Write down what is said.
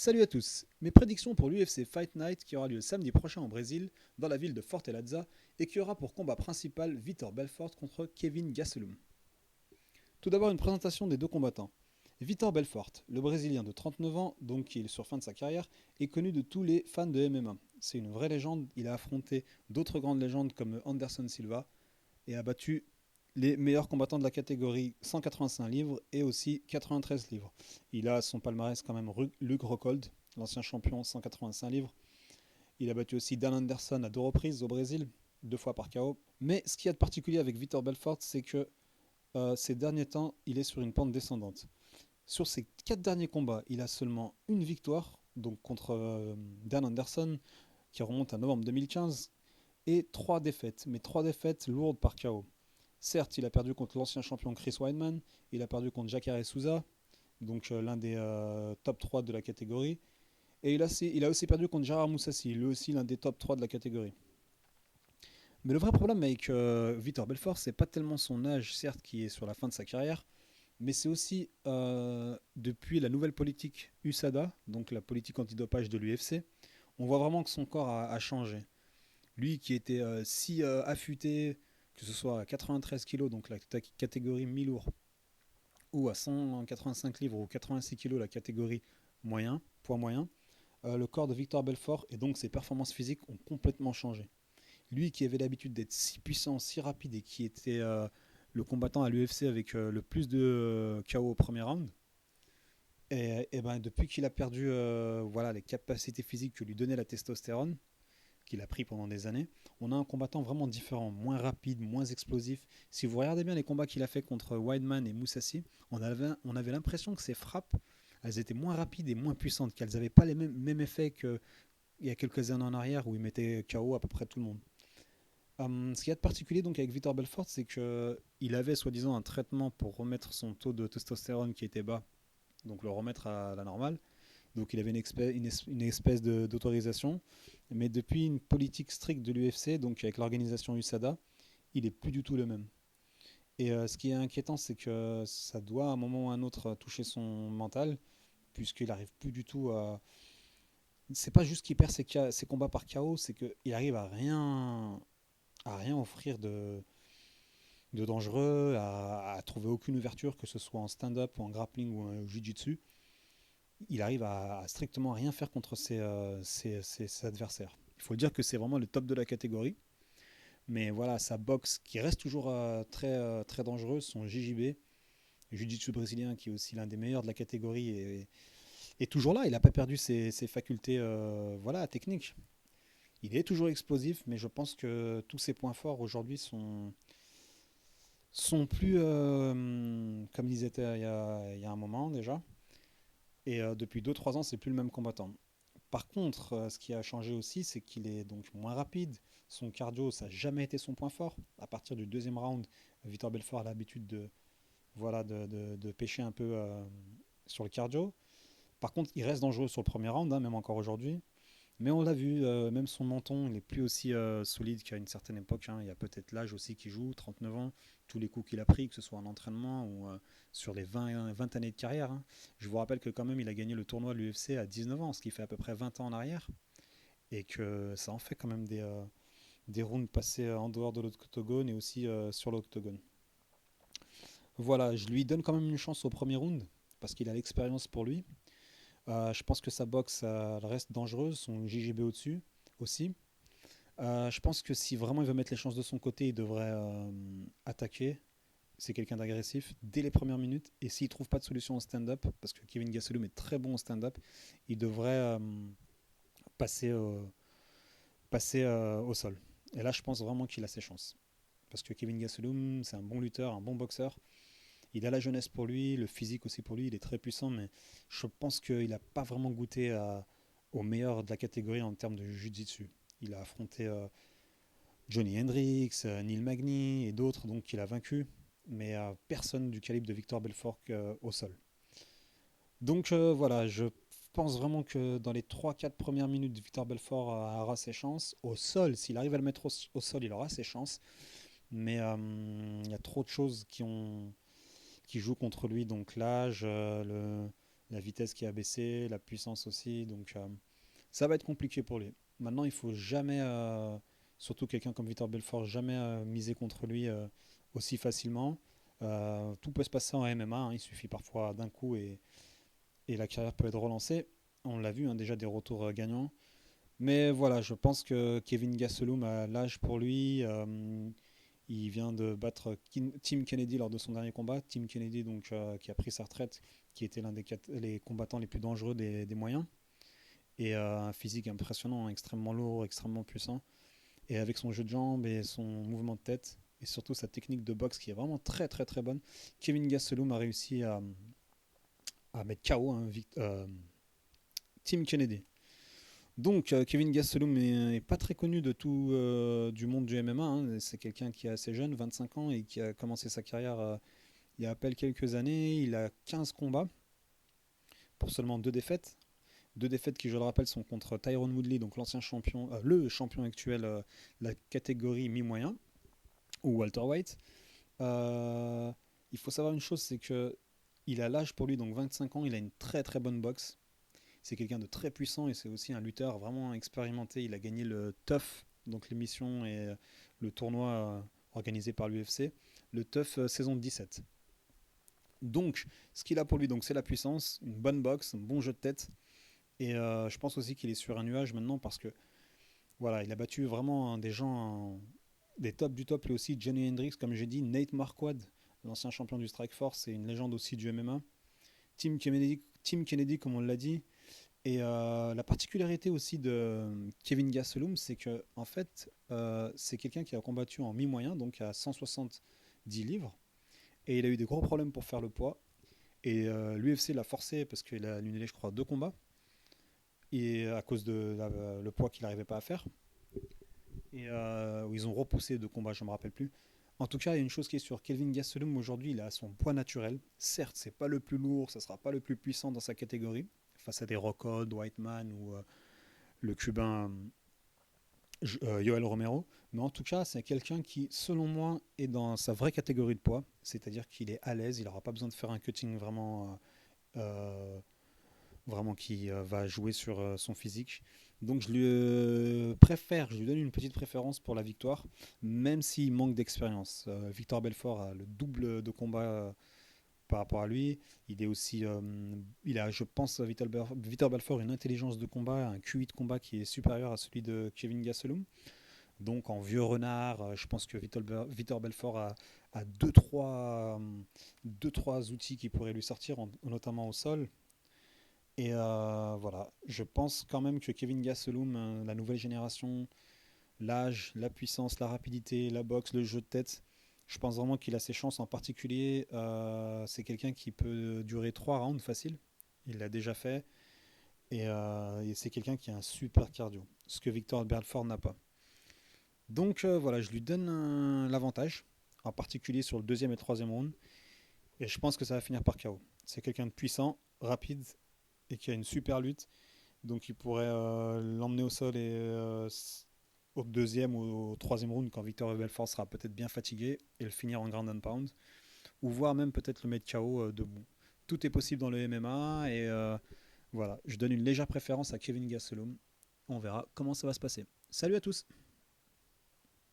Salut à tous, mes prédictions pour l'UFC Fight Night qui aura lieu samedi prochain au Brésil, dans la ville de Fortaleza, et qui aura pour combat principal Vitor Belfort contre Kevin Gastelum. Tout d'abord une présentation des deux combattants. Vitor Belfort, le Brésilien de 39 ans, donc qui est sur fin de sa carrière, est connu de tous les fans de MMA. C'est une vraie légende, il a affronté d'autres grandes légendes comme Anderson Silva et a battu les meilleurs combattants de la catégorie 185 livres et aussi 93 livres. Il a son palmarès quand même Luke Rockhold, l'ancien champion 185 livres. Il a battu aussi Dan Anderson à 2 reprises au Brésil, 2 fois par KO. Mais ce qu'il y a de particulier avec Vitor Belfort, c'est que ces derniers temps, il est sur une pente descendante. Sur ses 4 derniers combats, il a seulement une victoire, donc contre Dan Anderson, qui remonte à novembre 2015, et 3 défaites, mais 3 défaites lourdes par KO. Certes, il a perdu contre l'ancien champion Chris Weidman, il a perdu contre Jacare Souza, donc l'un des top 3 de la catégorie, et il a aussi perdu contre Gerard Moussassi, lui aussi l'un des top 3 de la catégorie. Mais le vrai problème avec Vitor Belfort, c'est pas tellement son âge, certes, qui est sur la fin de sa carrière, mais c'est aussi depuis la nouvelle politique USADA, donc la politique antidopage de l'UFC, on voit vraiment que son corps a changé. Lui qui était si affûté, que ce soit à 93 kg, donc la catégorie mi-lourd, ou à 185 livres ou 86 kg, la catégorie moyen, poids moyen, le corps de Victor Belfort et donc ses performances physiques ont complètement changé. Lui qui avait l'habitude d'être si puissant, si rapide et qui était le combattant à l'UFC avec le plus de KO au premier round, et ben, depuis qu'il a perdu voilà, les capacités physiques que lui donnait la testostérone, qu'il a pris pendant des années, on a un combattant vraiment différent, moins rapide, moins explosif. Si vous regardez bien les combats qu'il a fait contre Weidman et Moussassi, on avait l'impression que ses frappes, elles étaient moins rapides et moins puissantes, qu'elles n'avaient pas les mêmes effets qu'il y a quelques années en arrière où il mettait KO à peu près tout le monde. Ce qu'il y a de particulier donc avec Vitor Belfort, c'est qu'il avait soi-disant un traitement pour remettre son taux de testostérone qui était bas, donc le remettre à la normale. Donc il avait une espèce d'autorisation. Mais depuis une politique stricte de l'UFC, donc avec l'organisation USADA, il est plus du tout le même. Et ce qui est inquiétant, c'est que ça doit à un moment ou à un autre toucher son mental, puisqu'il arrive plus du tout à. C'est pas juste qu'il perd ses combats par KO, c'est qu'il arrive à rien offrir de dangereux, à trouver aucune ouverture, que ce soit en stand-up ou en grappling ou en jiu-jitsu. Il arrive à strictement rien faire contre ses adversaires. Il faut dire que c'est vraiment le top de la catégorie. Mais voilà, sa boxe qui reste toujours très dangereuse, son JJB, Jiu-Jitsu brésilien, qui est aussi l'un des meilleurs de la catégorie, est toujours là. Il n'a pas perdu ses facultés voilà, techniques. Il est toujours explosif, mais je pense que tous ses points forts aujourd'hui sont plus comme ils étaient il y a un moment déjà. Et depuis 2 3 ans, c'est plus le même combattant. Par contre, ce qui a changé aussi, c'est qu'il est donc moins rapide. Son cardio, ça n'a jamais été son point fort. À partir du deuxième round, Vitor Belfort a l'habitude voilà, de pêcher un peu sur le cardio. Par contre, il reste dangereux sur le premier round, hein, même encore aujourd'hui. Mais on l'a vu, même son menton, il n'est plus aussi solide qu'à une certaine époque, hein. Il y a peut-être l'âge aussi qui joue, 39 ans, tous les coups qu'il a pris, que ce soit en entraînement ou sur les 20 années de carrière, hein. Je vous rappelle que quand même, il a gagné le tournoi de l'UFC à 19 ans, ce qui fait à peu près 20 ans en arrière, et que ça en fait quand même des rounds passés en dehors de l'octogone et aussi sur l'octogone. Voilà, je lui donne quand même une chance au premier round, parce qu'il a l'expérience pour lui. Je pense que sa boxe elle reste dangereuse, son JGB au-dessus aussi. Je pense que si vraiment il veut mettre les chances de son côté, il devrait attaquer. C'est quelqu'un d'agressif dès les premières minutes. Et s'il ne trouve pas de solution au stand-up, parce que Kevin Gastelum est très bon au stand-up, il devrait passer, au sol. Et là, je pense vraiment qu'il a ses chances. Parce que Kevin Gastelum, c'est un bon lutteur, un bon boxeur. Il a la jeunesse pour lui, le physique aussi pour lui. Il est très puissant, mais je pense qu'il n'a pas vraiment goûté au meilleur de la catégorie en termes de jiu-jitsu. Il a affronté Johnny Hendricks, Neil Magny et d'autres donc qu'il a vaincu, mais personne du calibre de Victor Belfort au sol. Donc voilà, je pense vraiment que dans les 3 4 premières minutes, Victor Belfort aura ses chances. Au sol, s'il arrive à le mettre au sol, il aura ses chances. Mais il y a trop de choses qui jouent contre lui, donc l'âge, la vitesse qui a baissé, la puissance aussi. Donc ça va être compliqué pour lui. Maintenant, il faut jamais, surtout quelqu'un comme Vitor Belfort, jamais miser contre lui aussi facilement. Tout peut se passer en MMA, hein, il suffit parfois d'un coup et la carrière peut être relancée. On l'a vu, hein, déjà des retours gagnants. Mais voilà, je pense que Kevin Gastelum a l'âge pour lui. Il vient de battre Tim Kennedy lors de son dernier combat. Tim Kennedy, donc, qui a pris sa retraite, qui était l'un les combattants les plus dangereux des moyens. Et un physique impressionnant, extrêmement lourd, extrêmement puissant. Et avec son jeu de jambes et son mouvement de tête, et surtout sa technique de boxe qui est vraiment très très très bonne, Kevin Gastelum a réussi à mettre KO hein, Tim Kennedy. Donc Kevin Gastelum est pas très connu de tout du monde du MMA. Hein. C'est quelqu'un qui est assez jeune, 25 ans, et qui a commencé sa carrière il y a à peine quelques années. Il a 15 combats pour seulement 2 défaites. 2 défaites qui, je le rappelle, sont contre Tyrone Woodley, donc l'ancien champion, le champion actuel de la catégorie mi-moyen, ou Walter White. Il faut savoir une chose, c'est que il a l'âge pour lui, donc 25 ans, il a une très très bonne boxe. C'est quelqu'un de très puissant et c'est aussi un lutteur vraiment expérimenté. Il a gagné le TUF, donc l'émission et le tournoi organisé par l'UFC, le TUF saison 17. Donc, ce qu'il a pour lui, donc, c'est la puissance, une bonne boxe, un bon jeu de tête. Et je pense aussi qu'il est sur un nuage maintenant parce que voilà, il a battu vraiment des gens, des tops du top, et aussi Johnny Hendricks, comme j'ai dit, Nate Marquardt, l'ancien champion du Strikeforce, c'est une légende aussi du MMA. Tim Kennedy, comme on l'a dit. Et la particularité aussi de Kevin Gastelum, c'est que en fait, c'est quelqu'un qui a combattu en mi-moyen, donc à 170 livres, et il a eu des gros problèmes pour faire le poids. Et l'UFC l'a forcé parce qu'il a annulé, je crois, 2 combats, et à cause de le poids qu'il n'arrivait pas à faire. Et ils ont repoussé 2 combats, je ne me rappelle plus. En tout cas, il y a une chose qui est sûre, Kelvin Gastelum aujourd'hui, il a son poids naturel. Certes, c'est pas le plus lourd, ça sera pas le plus puissant dans sa catégorie, face à des Rockhold, Whiteman ou le Cubain Yoel Romero. Mais en tout cas, c'est quelqu'un qui, selon moi, est dans sa vraie catégorie de poids, c'est-à-dire qu'il est à l'aise, il n'aura pas besoin de faire un cutting vraiment qui va jouer sur son physique. Donc je lui je lui donne une petite préférence pour la victoire, même s'il manque d'expérience. Victor Belfort a le double de combat par rapport à lui. Il est aussi, il a, je pense, Vitor Belfort une intelligence de combat, un QI de combat qui est supérieur à celui de Kevin Gastelum. Donc en vieux renard, je pense que Vitor Belfort a 2-3 outils qui pourraient lui sortir, notamment au sol. Et voilà, je pense quand même que Kevin Gastelum, la nouvelle génération, l'âge, la puissance, la rapidité, la boxe, le jeu de tête, je pense vraiment qu'il a ses chances. En particulier, c'est quelqu'un qui peut durer 3 rounds facile. Il l'a déjà fait. Et c'est quelqu'un qui a un super cardio, ce que Victor Belfort n'a pas. Donc voilà, je lui donne l'avantage, en particulier sur le deuxième et le troisième round. Et je pense que ça va finir par KO. C'est quelqu'un de puissant, rapide et qui a une super lutte. Donc il pourrait l'emmener au sol et au deuxième ou au troisième round quand Victor Belfort sera peut-être bien fatigué et le finir en ground and pound. Ou voire même peut-être le mettre KO debout. Tout est possible dans le MMA et voilà, je donne une légère préférence à Kevin Gastelum. On verra comment ça va se passer. Salut à tous!